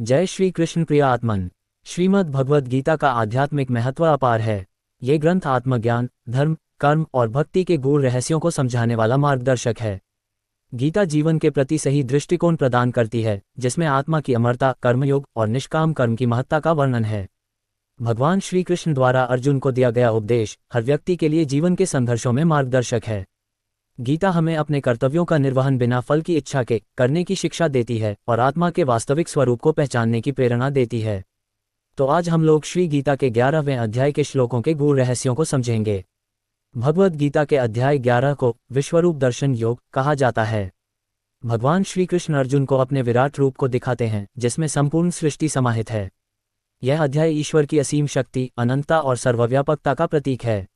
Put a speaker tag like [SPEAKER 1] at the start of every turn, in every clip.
[SPEAKER 1] जय श्री कृष्ण प्रिय आत्मन। श्रीमद् भगवद गीता का आध्यात्मिक महत्व अपार है। ये ग्रंथ आत्मज्ञान, धर्म, कर्म और भक्ति के गूढ़ रहस्यों को समझाने वाला मार्गदर्शक है। गीता जीवन के प्रति सही दृष्टिकोण प्रदान करती है, जिसमें आत्मा की अमरता, कर्मयोग और निष्काम कर्म की महत्ता का वर्णन है। भगवान श्री कृष्ण द्वारा अर्जुन को दिया गया उपदेश हर व्यक्ति के लिए जीवन के संघर्षों में मार्गदर्शक है। गीता हमें अपने कर्तव्यों का निर्वहन बिना फल की इच्छा के करने की शिक्षा देती है और आत्मा के वास्तविक स्वरूप को पहचानने की प्रेरणा देती है। तो आज हम लोग श्री गीता के 11वें अध्याय के श्लोकों के गूढ़ रहस्यों को समझेंगे। भगवद गीता के अध्याय 11 को विश्वरूप दर्शन योग कहा जाता है। भगवान श्री कृष्ण अर्जुन को अपने विराट रूप को दिखाते हैं, जिसमें संपूर्ण सृष्टि समाहित है। यह अध्याय ईश्वर की असीम शक्ति, अनंतता और सर्वव्यापकता का प्रतीक है।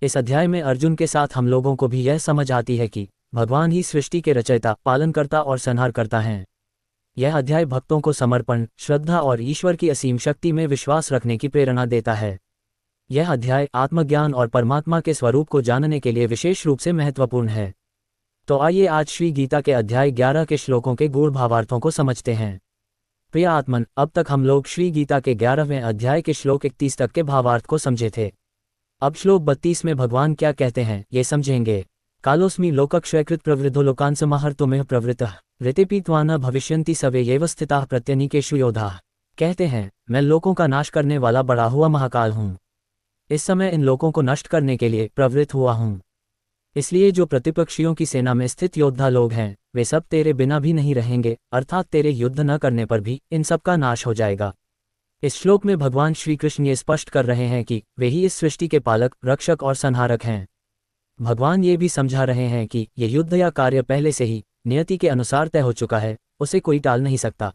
[SPEAKER 1] इस अध्याय में अर्जुन के साथ हम लोगों को भी यह समझ आती है कि भगवान ही सृष्टि के रचयिता, पालनकर्ता और संहारकर्ता हैं। यह अध्याय भक्तों को समर्पण, श्रद्धा और ईश्वर की असीम शक्ति में विश्वास रखने की प्रेरणा देता है। यह अध्याय आत्मज्ञान और परमात्मा के स्वरूप को जानने के लिए विशेष रूप से महत्वपूर्ण है। तो आइए आज श्री गीता के अध्याय 11 के श्लोकों के गूढ़ भावार्थों को समझते हैं। प्रिय आत्मन, अब तक हम लोग श्री गीता के 11वें अध्याय के श्लोक 31 तक के भावार्थ को समझे थे। अब श्लोक 32 में भगवान क्या कहते हैं ये समझेंगे। कालोस्मि लोकक्षयकृत प्रवृद्धो लोकान् समाहर्तुमेह प्रवृत्तः ऋतेपीत्वान भविष्यन्ति सवे येव स्थिताः प्रत्यनीकेषु योधाः। कहते हैं, मैं लोकों का नाश करने वाला बढ़ा हुआ महाकाल हूँ। इस समय इन लोकों को नष्ट करने के लिए प्रवृत्त हुआ हूँ। इसलिए जो प्रतिपक्षियों की सेना में स्थित योद्धा लोग हैं, वे सब तेरे बिना भी नहीं रहेंगे, अर्थात तेरे युद्ध न करने पर भी इन सब का नाश हो जाएगा। इस श्लोक में भगवान श्री कृष्ण ये स्पष्ट कर रहे हैं कि वे ही इस सृष्टि के पालक, रक्षक और संहारक हैं। भगवान ये भी समझा रहे हैं कि ये युद्ध या कार्य पहले से ही नियति के अनुसार तय हो चुका है, उसे कोई टाल नहीं सकता।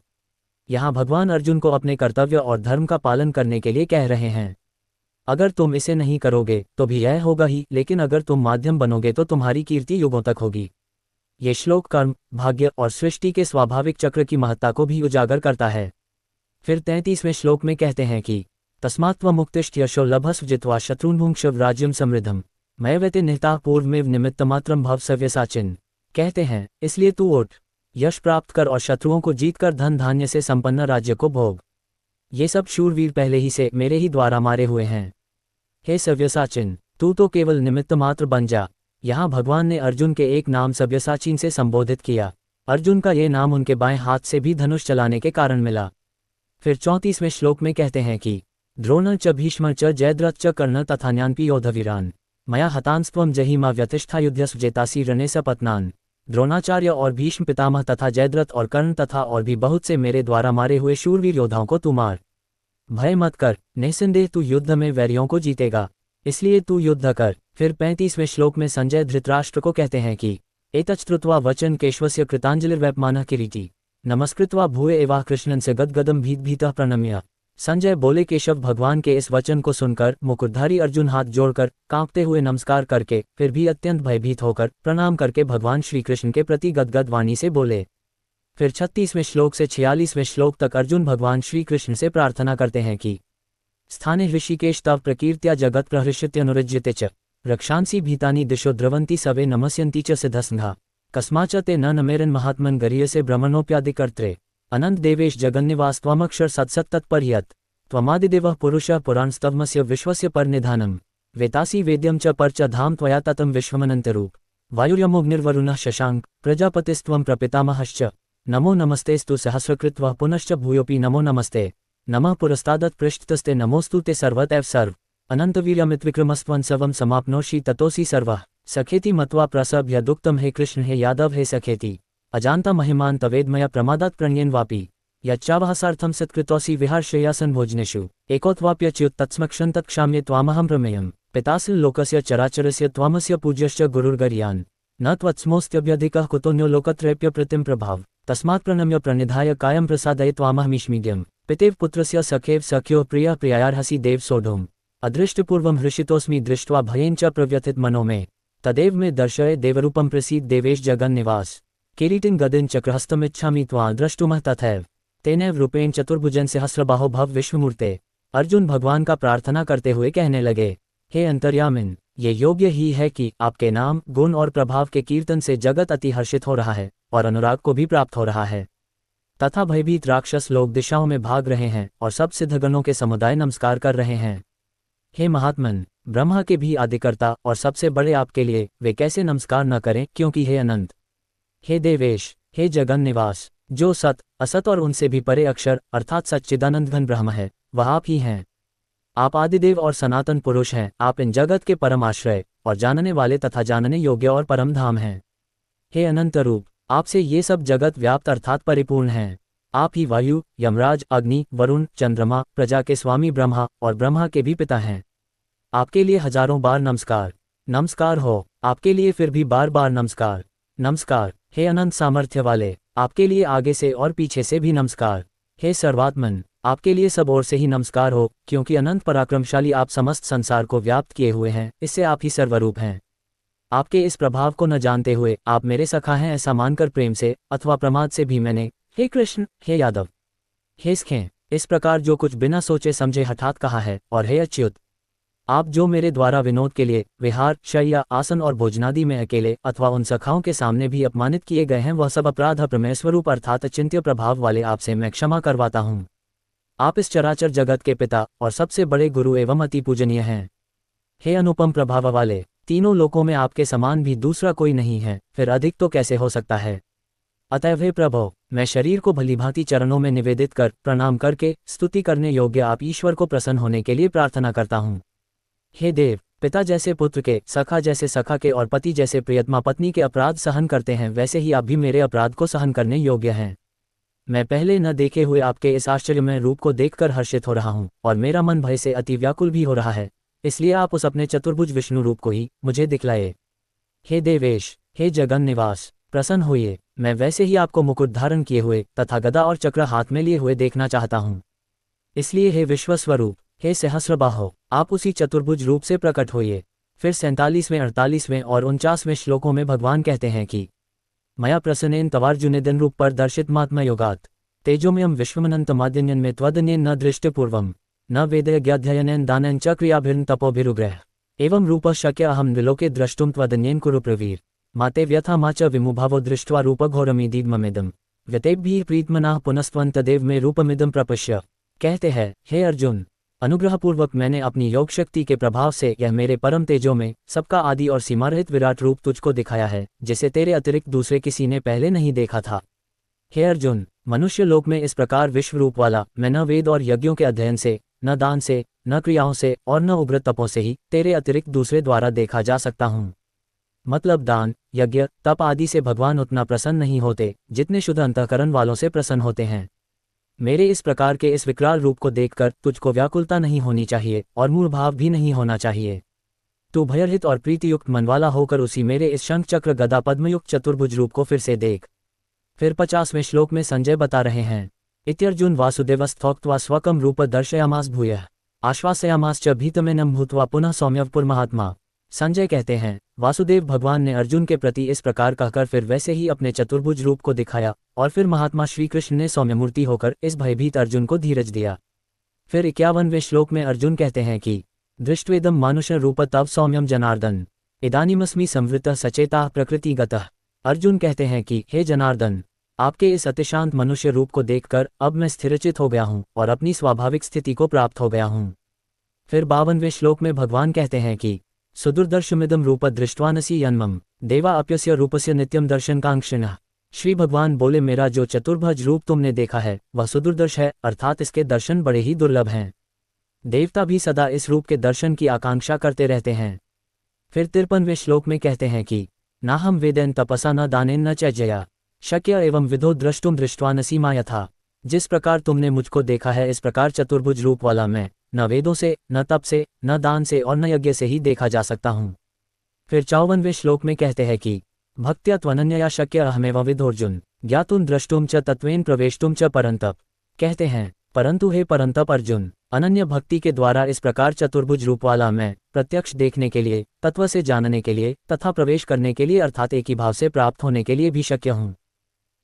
[SPEAKER 1] यहाँ भगवान अर्जुन को अपने कर्तव्य और धर्म का पालन करने के लिए कह रहे हैं। अगर तुम इसे नहीं करोगे तो भी यह होगा ही, लेकिन अगर तुम माध्यम बनोगे तो तुम्हारी कीर्ति युगों तक होगी। ये श्लोक कर्म, भाग्य और सृष्टि के स्वाभाविक चक्र की महत्ता को भी उजागर करता है। फिर 33वें श्लोक में कहते हैं कि तस्मात्त्वमुत्तिष्ठ यशो लभस्व जित्वा शत्रून्भुङ्क्ष्व राज्यं समृद्धम् मयैवेति निहताः पूर्वमेव निमित्तमात्रं भव सव्यसाचिन्। कहते हैं, इसलिए तू उठ, यश प्राप्त कर और शत्रुओं को जीतकर धन धान्य से संपन्न राज्य को भोग। ये सब शूरवीर पहले ही से मेरे ही द्वारा मारे हुए हैं। हे सव्यसाचिन, तू तो केवल निमित्त मात्र बन जा। यहाँ भगवान ने अर्जुन के एक नाम सव्यसाचिन से संबोधित किया। अर्जुन का ये नाम उनके बाएं हाथ से भी धनुष चलाने के कारण मिला। फिर 34वें श्लोक में कहते हैं कि द्रोण च भीष्म च जयद्रथ च कर्ण तथान्यान्पि योधवीरान् मया हतांस्त्वं जहिमा व्यतिष्ठा युध्यस्व जेतासि रणे सपत्नान्। द्रोणाचार्य और भीष्म पितामह तथा जयद्रथ और कर्ण तथा और भी बहुत से मेरे द्वारा मारे हुए शूरवीर योद्धाओं को तू मार। भय मत कर, निस्संदेह तू युद्ध में वैरियों को जीतेगा, इसलिए तू युद्ध कर। फिर 35वें श्लोक में संजय धृतराष्ट्र को कहते हैं कि एतच्छ्रुत्वा वचन केशवस्य कृतांजलिर्वैपमानः किरीटी नमस्कृत्वा भूय एवाह कृष्णन् से गदगदं भीतः प्रणम्य। संजय बोले, केशव भगवान के इस वचन को सुनकर मुकुटधारी अर्जुन हाथ जोड़कर कांपते हुए नमस्कार करके फिर भी अत्यंत भयभीत होकर प्रणाम करके भगवान श्री कृष्ण के प्रति गदगद वाणी से बोले। फिर 36वें श्लोक से 46वें श्लोक तक अर्जुन भगवान श्री कृष्ण से प्रार्थना करते हैं कि स्थाने ऋषिकेश तव प्रकीर्त्या जगत प्रहृष्यत्यनुरज्यते च रक्षांसि भीतानि दिशो द्रवन्ति सवे नमस्यन्ति च सिद्धस्ंघा कस्माच ते न नमेरन् महात्मन् गरीयसे ब्रह्मणोऽप्यादिकर्त्रे अनंत देवेश जगन्निवास त्वमक्षर सत्सत्तत्पर्यत् त्वमादिदेवः पुरुषः पुराणस्तवमस्य विश्वस्य परनिधानम् वेतासि वेद्यं च पर च धाम त्वया ततं विश्वमनन्तरूप वायुर्यमोऽग्निर्वरुणः शशाङ्क प्रजापतिस्त्वं प्रपितामहश्च नमो नमस्तेस्तु सहस्रकृत्वः पुनश्च भूयोऽपि नमो नमस्ते नमः पुरस्तादत्पृष्ठतस्ते नमोऽस्तु ते सर्वतैव सर्व अनन्तवीर्यमित्विक्रमस्त्वं सर्वं समाप्नोषि ततोऽसि सर्वः सखेति मत्वा प्रसभ्य दुक्तम। हे कृष्ण, हे यादव, हे सखेति अजानता महिमान तवेदमया प्रमादात् प्रणयेन वापि यच्चावहसार्थं सत्कृतोऽसि विहारश्रेयासन् भोजनेषु एकोत्वाप्यच्युत तत्स्मक्षं तत्क्षाम्ये त्वामहं प्रमेयम् पितासि लोकस्य चराचरस्य त्वामस्य पूज्यश्च गुरुर्गरीयान् न त्वत्समोऽस्त्यभ्यधिकः कुतोऽन्यो लोकत्रयस्य प्रतिं प्रभाव तस्मात् प्रणम्य प्रणिधाय कायं प्रसादये त्वामहमीश्मीड्यम् पितेव पुत्रस्य सखेव सख्यो प्रियः प्रियायार्हसि देव सोढुम् अदृष्टपूर्वं हृषितोऽस्मि दृष्ट्वा भयेन च प्रव्यथित मनो मे तदेव मे दर्शय देवरूपं प्रसीद देवेश जगन्निवास किरीटिं गदिं चक्रहस्तमिच्छामि त्वां द्रष्टुमः तथैव तेनैव रूपेण चतुर्भुजन सहस्रबाहो भव विश्वमूर्ते। अर्जुन भगवान का प्रार्थना करते हुए कहने लगे, हे अंतर्यामिन, ये योग्य ही है कि आपके नाम, गुण और प्रभाव के कीर्तन से जगत अति हर्षित हो रहा है और अनुराग को भी प्राप्त हो रहा है। तथा भयभीत राक्षस लोग दिशाओं में भाग रहे हैं और सब सिद्धगणों के समुदाय नमस्कार कर रहे हैं। हे महात्मन, ब्रह्मा के भी आदिकर्ता और सबसे बड़े आपके लिए वे कैसे नमस्कार न करें, क्योंकि हे अनंत, हे देवेश, हे जगन निवास, जो सत असत और उनसे भी परे अक्षर अर्थात सच्चिदानंद घन ब्रह्म है, वह आप ही हैं। आप आदिदेव और सनातन पुरुष हैं। आप इन जगत के परम आश्रय और जानने वाले तथा जानने योग्य और परम धाम हैं। हे अनंत रूप, आपसे ये सब जगत व्याप्त अर्थात परिपूर्ण हैं। आप ही वायु, यमराज, अग्नि, वरुण, चंद्रमा, प्रजा के स्वामी ब्रह्मा और ब्रह्मा के भी पिता हैं। आपके लिए हजारों बार नमस्कार, नमस्कार हो। आपके लिए फिर भी बार बार नमस्कार, नमस्कार। हे अनंत सामर्थ्य वाले, आपके लिए आगे से और पीछे से भी नमस्कार। हे सर्वात्मन, आपके लिए सब ओर से ही नमस्कार हो, क्योंकि अनंत पराक्रमशाली आप समस्त संसार को व्याप्त किए हुए हैं, इससे आप ही सर्वरूप हैं। आपके इस प्रभाव को न जानते हुए आप मेरे सखा हैं ऐसा मानकर प्रेम से अथवा प्रमाद से भी मैंने हे कृष्ण, हे यादव, हे स्खें, इस प्रकार जो कुछ बिना सोचे समझे हठात कहा है। और हे अच्युत, आप जो मेरे द्वारा विनोद के लिए विहार, शय्या, आसन और भोजनादि में अकेले अथवा उन सखाओं के सामने भी अपमानित किए गए हैं, वह सब अपराध प्रमेय स्वरूप अर्थात अचिंत्य प्रभाव वाले आपसे मैं क्षमा करवाता हूँ। आप इस चराचर जगत के पिता और सबसे बड़े गुरु एवं अति पूजनीय हैं। हे अनुपम प्रभाव वाले, तीनों लोकों में आपके समान भी दूसरा कोई नहीं है, फिर अधिक तो कैसे हो सकता है। अतएव हे प्रभो, मैं शरीर को भलीभांति चरणों में निवेदित कर प्रणाम करके स्तुति करने योग्य आप ईश्वर को प्रसन्न होने के लिए प्रार्थना करता हूँ। हे देव, पिता जैसे पुत्र के, सखा जैसे सखा के और पति जैसे प्रियतमा पत्नी के अपराध सहन करते हैं, वैसे ही आप भी मेरे अपराध को सहन करने योग्य हैं। मैं पहले न देखे हुए आपके इस आश्चर्यमय रूप को देखकर हर्षित हो रहा हूँ और मेरा मन भय से अति व्याकुल भी हो रहा है, इसलिए आप उस अपने चतुर्भुज विष्णु रूप को ही मुझे दिखलाए। हे देवेश, हे जगन निवास, प्रसन्न होइए। मैं वैसे ही आपको मुकुट धारण किए हुए तथा गदा और चक्र हाथ में लिए हुए देखना चाहता हूँ। इसलिए हे विश्वस्वरूप, हे सहस्रबाहो, आप उसी चतुर्भुज रूप से प्रकट होइए। फिर 47वें, 48वें और 49वें श्लोकों में भगवान कहते हैं कि मया प्रसन्नेन तवार्जुनेदन रूप पर दर्शित महात्मा योगात तेजोमयम विश्वमनंतमाद्यन्यन में त्वदन्येन न दृष्टिपूर्वम न वेदयज्ञाध्ययनेन दानेन च क्रियाभिर्न तपोभिरुग्रह एवं रूपः शक्य अहम विलोके द्रष्टुम त्वदन्येन कुरु प्रवीर माते व्यथा मा च विमुभावो दृष्ट्वा रूपघोरमिदीदममिदं व्यतेभ्यः प्रीतमनाः पुनस्त्वं तदेव में रूपमिदं प्रपश्य। कहते हैं, हे अर्जुन, अनुग्रहपूर्वक मैंने अपनी योग शक्ति के प्रभाव से यह मेरे परम तेजो में सबका आदि और सीमारहित विराट रूप तुझको दिखाया है, जिसे तेरे अतिरिक्त दूसरे किसी ने पहले नहीं देखा था। हे अर्जुन, मनुष्य लोक में इस प्रकार विश्व रूप वाला मैं न वेद और यज्ञों के अध्ययन से, न दान से, न क्रियाओं से और न उग्र तपों से ही तेरे अतिरिक्त दूसरे द्वारा देखा जा सकता हूँ। मतलब दान, यज्ञ, तप आदि से भगवान उतना प्रसन्न नहीं होते जितने शुद्ध अंतःकरण वालों से प्रसन्न होते हैं। मेरे इस प्रकार के इस विकराल रूप को देखकर तुझको व्याकुलता नहीं होनी चाहिए और मूढ़ भाव भी नहीं होना चाहिए। तू भयरहित और प्रीतियुक्त मनवाला होकर उसी मेरे इस शंख चक्र गदा पद्मयुक्त चतुर्भुज रूप को फिर से देख। फिर 50वें श्लोक में संजय बता रहे हैं, इत्यर्जुन वासुदेवस्थोक्त्वा स्वकं रूप दर्शयामास भूयः आश्वासयामास च भीतमेनं भूत्वा पुनः सौम्यवपुर महात्मा। संजय कहते हैं, वासुदेव भगवान ने अर्जुन के प्रति इस प्रकार कहकर फिर वैसे ही अपने चतुर्भुज रूप को दिखाया और फिर महात्मा श्री कृष्ण ने सौम्यमूर्ति होकर इस भयभीत अर्जुन को धीरज दिया। फिर 51वें श्लोक में अर्जुन कहते हैं कि दृष्ट्वेदं मानुष रूप तव सौम्यम जनार्दन इदानीमस्मि संवृतः सचेता प्रकृतिगतः। अर्जुन कहते हैं कि हे जनार्दन, आपके इस अतिशांत मनुष्य रूप को देखकर अब मैं स्थिरचित हो गया हूँ और अपनी स्वाभाविक स्थिति को प्राप्त हो गया हूँ। फिर 52वें श्लोक में भगवान कहते हैं कि सुदुर्दर्शमिदं रूप दृष्ट्वानसि यन्मम देवा अप्यस्य रूपस्य नित्यम दर्शनकांक्षिणः। श्री भगवान बोले, मेरा जो चतुर्भुज रूप तुमने देखा है वह सुदुर्दर्श है, अर्थात इसके दर्शन बड़े ही दुर्लभ हैं। देवता भी सदा इस रूप के दर्शन की आकांक्षा करते रहते हैं। फिर 53वें श्लोक में कहते हैं कि नाहम वेदेन तपसा न दानेन न च जया शक्य एवं विधो द्रष्टुम दृष्ट्वानसि मा यथा। जिस प्रकार तुमने मुझको देखा है इस प्रकार चतुर्भुज रूप वाला मैं न वेदों से, न तप से, न दान से और न यज्ञ से ही देखा जा सकता हूँ। फिर 54वें श्लोक में कहते हैं कि भक्त्या त्वनन्यया शक्य अहमेव विदोर्जुन ज्ञातुं द्रष्टुम च तत्वेन प्रवेष्टुम च परंतप। कहते हैं, परंतु हे परंतप अर्जुन, अनन्य भक्ति के द्वारा इस प्रकार चतुर्भुज रूप वाला मैं प्रत्यक्ष देखने के लिए, तत्व से जानने के लिए तथा प्रवेश करने के लिए अर्थात एक ही भाव से प्राप्त होने के लिए भी शक्य हूँ।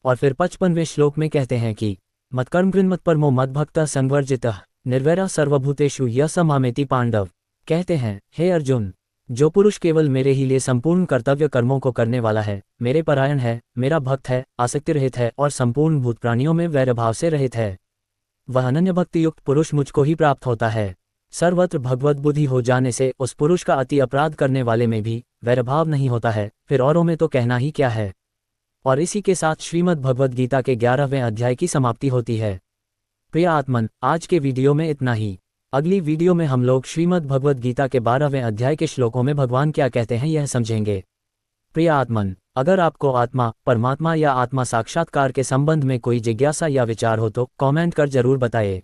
[SPEAKER 1] और फिर 55वें श्लोक में कहते हैं कि मत्कर्म गृन्मत परमो मद्भक्तः संवर्जितः निर्वैरः सर्वभूतेषु यः स मामेति पांडव। कहते हैं, हे अर्जुन, जो पुरुष केवल मेरे ही लिए संपूर्ण कर्तव्य कर्मों को करने वाला है, मेरे परायण है, मेरा भक्त है, आसक्ति रहित है और संपूर्ण भूत प्राणियों में वैरभाव से रहित है, वह अनन्य भक्ति युक्त पुरुष मुझको ही प्राप्त होता है। सर्वत्र भगवत बुद्धि हो जाने से उस पुरुष का अति अपराध करने वाले में भी वैरभाव नहीं होता है, फिर औरों में तो कहना ही क्या है। और इसी के साथ श्रीमद् भगवद गीता के 11वें अध्याय की समाप्ति होती है। प्रिय आत्मन, आज के वीडियो में इतना ही। अगली वीडियो में हम लोग श्रीमद् भगवद गीता के 12वें अध्याय के श्लोकों में भगवान क्या कहते हैं यह समझेंगे। प्रिय आत्मन, अगर आपको आत्मा, परमात्मा या आत्मा साक्षात्कार के संबंध में कोई जिज्ञासा या विचार हो तो कमेंट कर जरूर बताइए।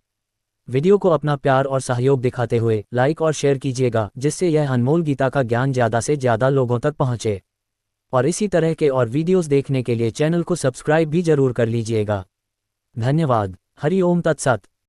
[SPEAKER 1] वीडियो को अपना प्यार और सहयोग दिखाते हुए लाइक और शेयर कीजिएगा, जिससे यह अनमोल गीता का ज्ञान ज़्यादा से ज़्यादा लोगों तक पहुँचे। और इसी तरह के और वीडियोस देखने के लिए चैनल को सब्सक्राइब भी जरूर कर लीजिएगा। धन्यवाद। हरि ओम तत्सत।